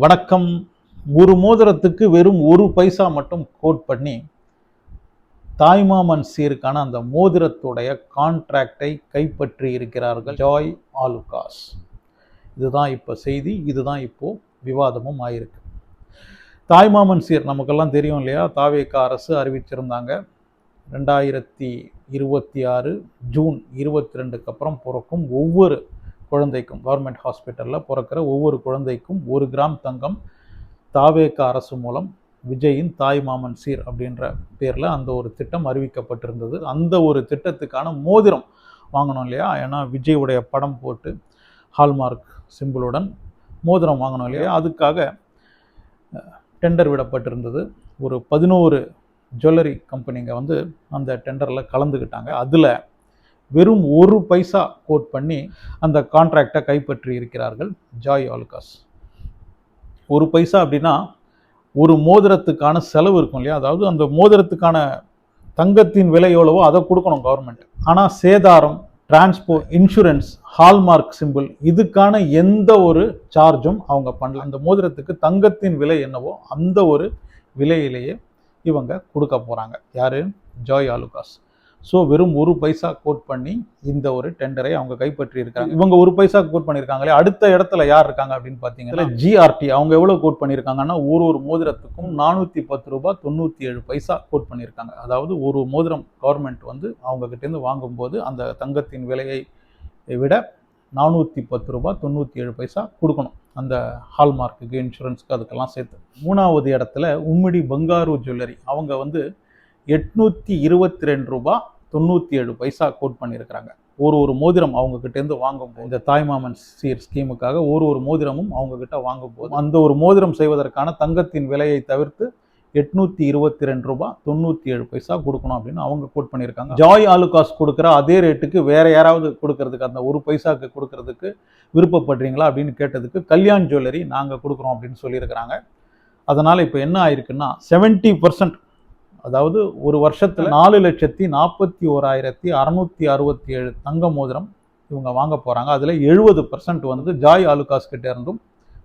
வணக்கம். ஒரு மோதிரத்துக்கு வெறும் ஒரு பைசா மட்டும் கோட் பண்ணி தாய்மாமன் சீருக்கான அந்த மோதிரத்துடைய கான்ட்ராக்டை கைப்பற்றி இருக்கிறார்கள் ஜாய் ஆலுகாஸ். இதுதான் இப்போ செய்தி, இதுதான் இப்போ விவாதமும் ஆயிருக்கு. தாய்மாமன் சீர் நமக்கெல்லாம் தெரியும் இல்லையா? தாவேகா அரசு அறிவிச்சிருந்தாங்க 2026 ஜூன் 22க்கு அப்புறம் பிறக்கும் ஒவ்வொரு குழந்தைக்கும், கவர்மெண்ட் ஹாஸ்பிட்டலில் பிறக்கிற ஒவ்வொரு குழந்தைக்கும் 1 கிராம் தங்கம் தாவேகா அரசு மூலம் விஜயின் தாய்மாமன் சீர் அப்படின்ற பேரில் அந்த ஒரு திட்டம் அறிவிக்கப்பட்டிருந்தது. அந்த ஒரு திட்டத்துக்கான மோதிரம் வாங்கணும் இல்லையா? ஏன்னா விஜயுடைய படம் போட்டு ஹால்மார்க் சிம்பிளுடன் மோதிரம் வாங்கணும் இல்லையா? அதுக்காக டெண்டர் விடப்பட்டிருந்தது. ஒரு 11 ஜுவல்லரி கம்பெனிங்க வந்து அந்த டெண்டரில் கலந்துக்கிட்டாங்க. அதில் வெறும் ஒரு பைசா கோட் பண்ணி அந்த கான்ட்ராக்டை கைப்பற்றி இருக்கிறார்கள் ஜாய் ஆலுகாஸ். ஒரு பைசா அப்படின்னா ஒரு மோதிரத்துக்கான செலவு இருக்கும் இல்லையா? அதாவது அந்த மோதிரத்துக்கான தங்கத்தின் விலை எவ்வளவோ அதை கொடுக்கணும் கவர்மெண்ட். ஆனால் சேதாரம், டிரான்ஸ்போர்ட், இன்சூரன்ஸ், ஹால்மார்க் சிம்பிள் இதுக்கான எந்த ஒரு சார்ஜும் அவங்க பண்ணல. அந்த மோதிரத்துக்கு தங்கத்தின் விலை என்னவோ அந்த ஒரு விலையிலேயே இவங்க கொடுக்க போகிறாங்க. யார்? ஜாய் ஆலுகாஸ். ஸோ வெறும் ஒரு பைசா கோட் பண்ணி இந்த ஒரு டெண்டரை அவங்க கைப்பற்றி இருக்காங்க. இவங்க ஒரு பைசா கோட் பண்ணியிருக்காங்களே, அடுத்த இடத்துல யார் இருக்காங்க அப்படின்னு பார்த்தீங்கன்னா ஜிஆர்டி. அவங்க எவ்வளோ கோட் பண்ணியிருக்காங்கன்னா ஒரு மோதிரத்துக்கும் 410 ரூபாய் 97 பைசா கோட் பண்ணியிருக்காங்க. அதாவது ஒரு மோதிரம் கவர்மெண்ட் வந்து அவங்க கிட்டேருந்து வாங்கும்போது அந்த தங்கத்தின் விலையை விட 410 ரூபாய் 97 பைசா கொடுக்கணும் அந்த ஹால்மார்க்குக்கு, இன்சூரன்ஸுக்கு, அதுக்கெல்லாம் சேர்த்து. 3வது இடத்துல உம்மிடி பங்காரு ஜுவல்லரி. அவங்க வந்து 822 ரூபாய் 97 பைசா கோட் பண்ணியிருக்கிறாங்க. ஒரு மோதிரம் அவங்க கிட்டேருந்து வாங்கும்போது, இந்த தாய்மாமன் சீர் ஸ்கீமுக்காக ஒரு மோதிரமும் அவங்க கிட்ட வாங்கும்போது அந்த ஒரு மோதிரம் செய்வதற்கான தங்கத்தின் விலையை தவிர்த்து 822 ரூபாய் 97 பைசா கொடுக்கணும் அப்படின்னு அவங்க கோட் பண்ணியிருக்காங்க. ஜாய் ஆலுகாஸ் கொடுக்குற அதே ரேட்டுக்கு வேற யாராவது கொடுக்கறதுக்கு, அந்த ஒரு பைசாக்கு கொடுக்கறதுக்கு விருப்பப்படுறீங்களா அப்படின்னு கேட்டதுக்கு கல்யாண் ஜுவல்லரி நாங்கள் கொடுக்குறோம் அப்படின்னு சொல்லியிருக்கிறாங்க. அதனால் இப்போ என்ன ஆயிருக்குன்னா 70%, அதாவது ஒரு வருஷத்தில் 4,41,667 தங்க மோதிரம் இவங்க வாங்க போகிறாங்க. அதில் 70% வந்து ஜாய் ஆலுகாஸ் கிட்டே இருந்தும்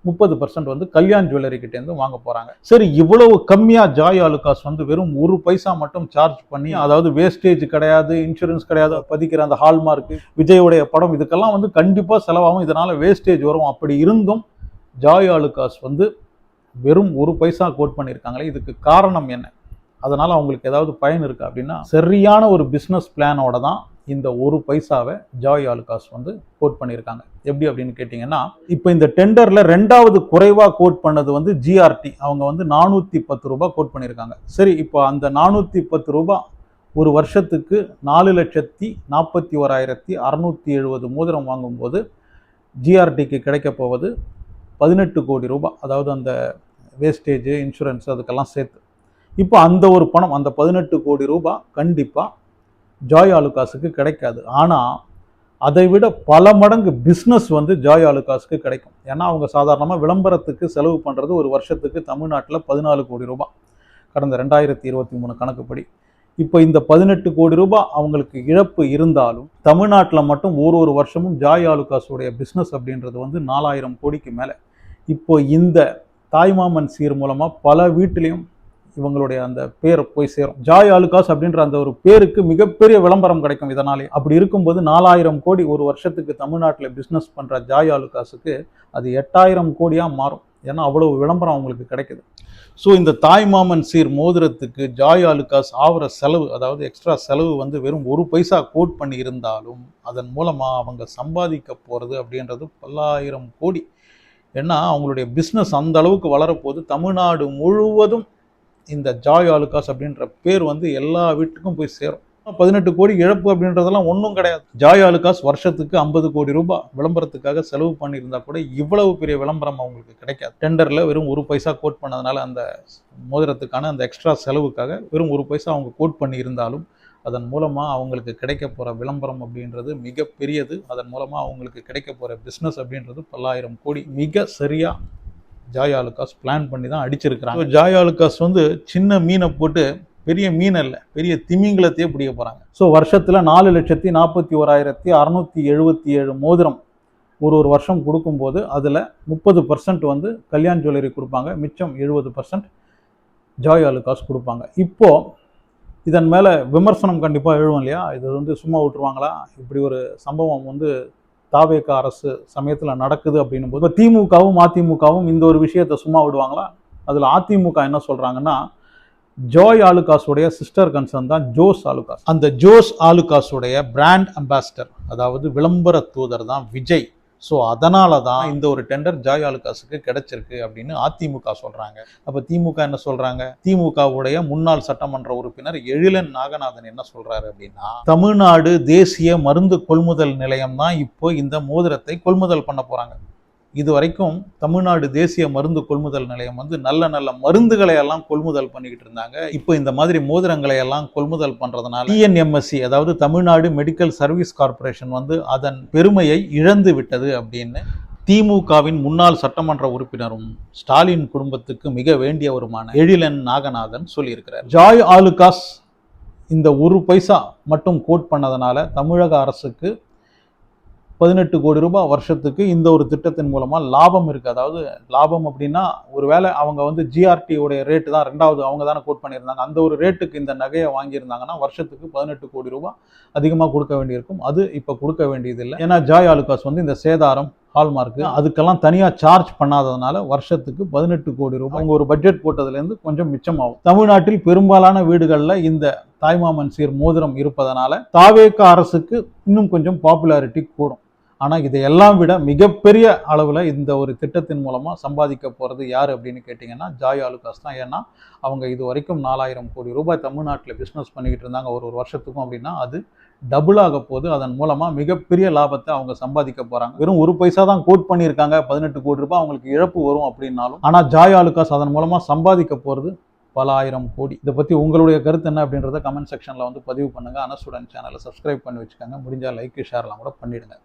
30% வந்து கல்யாண் ஜுவல்லரி கிட்டே இருந்தும் வாங்க போகிறாங்க. சரி, இவ்வளவு கம்மியாக ஜாய் ஆலுகாஸ் வந்து வெறும் ஒரு பைசா மட்டும் சார்ஜ் பண்ணி, அதாவது வேஸ்டேஜ் கிடையாது, இன்சூரன்ஸ் கிடையாது, பதிக்கிற அந்த ஹால்மார்க், விஜயுடைய படம், இதுக்கெல்லாம் வந்து கண்டிப்பாக செலவாகும், இதனால் வேஸ்டேஜ் வரும். அப்படி இருந்தும் ஜாய் ஆலுகாஸ் வந்து வெறும் ஒரு பைசா கோட் பண்ணியிருக்காங்களே, இதுக்கு காரணம் என்ன? அதனால் அவங்களுக்கு ஏதாவது பயன் இருக்கா அப்படின்னா, சரியான ஒரு பிஸ்னஸ் பிளானோட தான் இந்த ஒரு பைசாவை ஜாய் ஆலுகாஸ் வந்து கோட் பண்ணியிருக்காங்க. எப்படி அப்படின்னு கேட்டிங்கன்னா, இப்போ இந்த டெண்டரில் 2வது குறைவாக கோட் பண்ணது வந்து ஜிஆர்டி. அவங்க வந்து 410 ரூபாய் கோட் பண்ணியிருக்காங்க. சரி, இப்போ அந்த 410 ரூபாய் ஒரு வருஷத்துக்கு 4,41,670 மோதிரம் வாங்கும்போது ஜிஆர்டிக்கு கிடைக்க போவது 18 கோடி ரூபாய். அதாவது அந்த வேஸ்டேஜ், இன்சூரன்ஸ் அதுக்கெல்லாம் சேர்த்து. இப்போ அந்த ஒரு பணம், அந்த 18 கோடி ரூபாய் கண்டிப்பாக ஜாய் ஆலுகாஸுக்கு கிடைக்காது. ஆனால் அதை விட பல மடங்கு பிஸ்னஸ் வந்து ஜாய் ஆலுகாஸுக்கு கிடைக்கும். ஏன்னா அவங்க சாதாரணமாக விளம்பரத்துக்கு செலவு பண்ணுறது ஒரு வருஷத்துக்கு தமிழ்நாட்டில் 14 கோடி ரூபாய் கடந்த 2023 கணக்குப்படி. இப்போ இந்த 18 கோடி ரூபாய் அவங்களுக்கு இழப்பு இருந்தாலும் தமிழ்நாட்டில் மட்டும் ஒரு வருஷமும் ஜாய் ஆலுகாஸுடைய பிஸ்னஸ் அப்படின்றது வந்து 4000 கோடிக்கு மேலே. இப்போ இந்த தாய்மாமன் சீர் மூலமாக பல வீட்டிலையும் இவங்களுடைய அந்த பேர் போய் சேரும். ஜாய் ஆலுகாஸ் அப்படின்ற அந்த ஒரு பேருக்கு மிகப்பெரிய விளம்பரம் கிடைக்கும் இதனாலே. அப்படி இருக்கும்போது 4000 கோடி ஒரு வருஷத்துக்கு தமிழ்நாட்டில் பிஸ்னஸ் பண்ணுற ஜாய் ஆலுகாஸுக்கு அது 8000 கோடியாக மாறும். ஏன்னா அவ்வளவு விளம்பரம் அவங்களுக்கு கிடைக்குது. ஸோ இந்த தாய்மாமன் சீர் மோதிரத்துக்கு ஜாய் ஆலுகாஸ் ஆகிற செலவு, அதாவது எக்ஸ்ட்ரா செலவு வந்து வெறும் ஒரு பைசா கோட் பண்ணி இருந்தாலும் அதன் மூலமாக அவங்க சம்பாதிக்க போகிறது அப்படின்றது 10,000 கோடி. ஏன்னா அவங்களுடைய பிஸ்னஸ் அந்த அளவுக்கு வளரப்போது. தமிழ்நாடு முழுவதும் இந்த ஜாய் ஆலுகாஸ் அப்படின்ற பேர் வந்து எல்லா வீட்டுக்கும் போய் சேரும். 18 கோடி இழப்பு அப்படின்றதெல்லாம் ஒன்றும் கிடையாது. ஜாய் ஆலுகாஸ் வருஷத்துக்கு 50 கோடி ரூபாய் விளம்பரத்துக்காக செலவு பண்ணியிருந்தா கூட இவ்வளவு பெரிய விளம்பரம் அவங்களுக்கு கிடைக்காது. டெண்டரில் வெறும் ஒரு பைசா கோட் பண்ணதுனால அந்த மோதிரத்துக்கான அந்த எக்ஸ்ட்ரா செலவுக்காக வெறும் ஒரு பைசா அவங்க கோட் பண்ணி இருந்தாலும் அதன் மூலமாக அவங்களுக்கு கிடைக்க போகிற விளம்பரம் அப்படின்றது மிக பெரியது. அதன் மூலமாக அவங்களுக்கு கிடைக்க போகிற பிஸ்னஸ் அப்படின்றது 10,000 கோடி. மிக சரியாக ஜாய் ஆலுகாஸ் பிளான் பண்ணி தான் அடிச்சிருக்கிறாங்க. ஜாய் ஆலுகாஸ் வந்து சின்ன மீனை போட்டு பெரிய மீன் இல்லை, பெரிய திமிங்கலத்தையே பிடிக்க போகிறாங்க. ஸோ வருஷத்தில் 4,41,677 மோதிரம் ஒரு வருஷம் கொடுக்கும்போது அதில் 30% வந்து கல்யாண் ஜுவல்லரி கொடுப்பாங்க, மிச்சம் 70% ஜாய் ஆலுகாஸ் கொடுப்பாங்க. இப்போது இதன் மேலே விமர்சனம் கண்டிப்பாக எழுவும் இல்லையா, இது வந்து சும்மா விட்டுருவாங்களா, இப்படி ஒரு சம்பவம் வந்து தாவேக அரசு சமயத்தில் நடக்குது அப்படின்னும் போது திமுகவும் அதிமுகவும் இந்த ஒரு விஷயத்தை சும்மா விடுவாங்களா? அதில் அதிமுக என்ன சொல்கிறாங்கன்னா, ஜாய் ஆலுகாஸுடைய சிஸ்டர் கன்சர்ன் தான் ஜோஸ் ஆலுகாஸ். அந்த ஜோஸ் ஆலுகாஸுடைய பிராண்ட் அம்பாசிடர், அதாவது விளம்பர தூதர் தான் விஜய். ஸோ அதனால தான் இந்த ஒரு டெண்டர் ஜாய் ஆலுகாஸுக்கு கிடைச்சிருக்கு அப்படின்னு அதிமுக சொல்றாங்க. அப்ப திமுக என்ன சொல்றாங்க? திமுகவுடைய முன்னாள் சட்டமன்ற உறுப்பினர் எழிலன் நாகநாதன் என்ன சொல்றாரு அப்படின்னா, தமிழ்நாடு தேசிய மருந்து கொள்முதல் நிலையம் தான் இப்போ இந்த மோதிரத்தை கொள்முதல் பண்ண போறாங்க. இது வரைக்கும் தமிழ்நாடு தேசிய மருந்து கொள்முதல் நிலையம் வந்து நல்ல நல்ல மருந்துகளை எல்லாம் கொள்முதல் பண்ணிக்கிட்டு இருந்தாங்க. இப்போ இந்த மாதிரி மோதிரங்களை எல்லாம் கொள்முதல் பண்றதுனால டிஎன்எம்எஸ்சி, அதாவது தமிழ்நாடு மெடிக்கல் சர்வீஸ் கார்பரேஷன் வந்து அதன் பெருமையை இழந்து விட்டது அப்படின்னு திமுகவின் முன்னாள் சட்டமன்ற உறுப்பினரும் ஸ்டாலின் குடும்பத்துக்கு மிக வேண்டியவருமான எழிலன் நாகநாதன் சொல்லியிருக்கிறார். ஜாய் ஆலுகாஸ் இந்த ஒரு பைசா மட்டும் கோட் பண்ணதுனால தமிழக அரசுக்கு 18 கோடி ரூபாய் வருஷத்துக்கு இந்த ஒரு திட்டத்தின் மூலமா லாபம் இருக்கு. அதாவது லாபம் அப்படின்னா, ஒருவேளை அவங்க வந்து ஜிஆர்டி உடைய ரேட்டு தான் ரெண்டாவது அவங்க தானே கோட் பண்ணியிருந்தாங்க, அந்த ஒரு ரேட்டுக்கு இந்த நகையை வாங்கியிருந்தாங்கன்னா வருஷத்துக்கு 18 கோடி ரூபாய் அதிகமாக கொடுக்க வேண்டியிருக்கும். அது இப்போ கொடுக்க வேண்டியதில்லை. ஏன்னா ஜாய் ஆலுகாஸ் வந்து இந்த சேதாரம், ஹால்மார்க்கு அதுக்கெல்லாம் தனியாக சார்ஜ் பண்ணாததுனால வருஷத்துக்கு 18 கோடி ரூபாய் அவங்க ஒரு பட்ஜெட் போட்டதுலேருந்து கொஞ்சம் மிச்சமாகும். தமிழ்நாட்டில் பெரும்பாலான வீடுகளில் இந்த தாய்மாமன் சீர் மோதிரம் இருப்பதனால தாவேக அரசுக்கு இன்னும் கொஞ்சம் பாப்புலாரிட்டி கூடும். ஆனால் இதையெல்லாம் விட மிகப்பெரிய அளவில் இந்த ஒரு திட்டத்தின் மூலமாக சம்பாதிக்க போகிறது யார் அப்படின்னு கேட்டிங்கன்னா ஜாய் ஆலுகாஸ் தான். ஏன்னா அவங்க இது வரைக்கும் 4000 கோடி ரூபாய் தமிழ்நாட்டில் பிஸ்னஸ் பண்ணிக்கிட்டு இருந்தாங்க ஒரு வருஷத்துக்கும். அப்படின்னா அது டபுள் ஆக போது. அதன் மூலமாக மிகப்பெரிய லாபத்தை அவங்க சம்பாதிக்க போகிறாங்க. வெறும் ஒரு பைசா தான் கோட் பண்ணியிருக்காங்க, 18 கோடி ரூபாய் அவங்களுக்கு இழப்பு வரும் அப்படின்னாலும், ஆனால் ஜாய் ஆலுகாஸ் அதன் மூலமாக சம்பாதிக்க போகிறது பல ஆயிரம் கோடி. இதை பற்றி உங்களுடைய கருத்து என்ன அப்படின்றத கமெண்ட் செக்ஷனில் வந்து பதிவு பண்ணுங்கள். அனஸ்டூடென்ட் சேனலை சப்ஸ்கிரைப் பண்ணி வச்சுக்கோங்க. முடிஞ்சால் லைக் ஷேர்லாம் கூட பண்ணிவிடுங்க.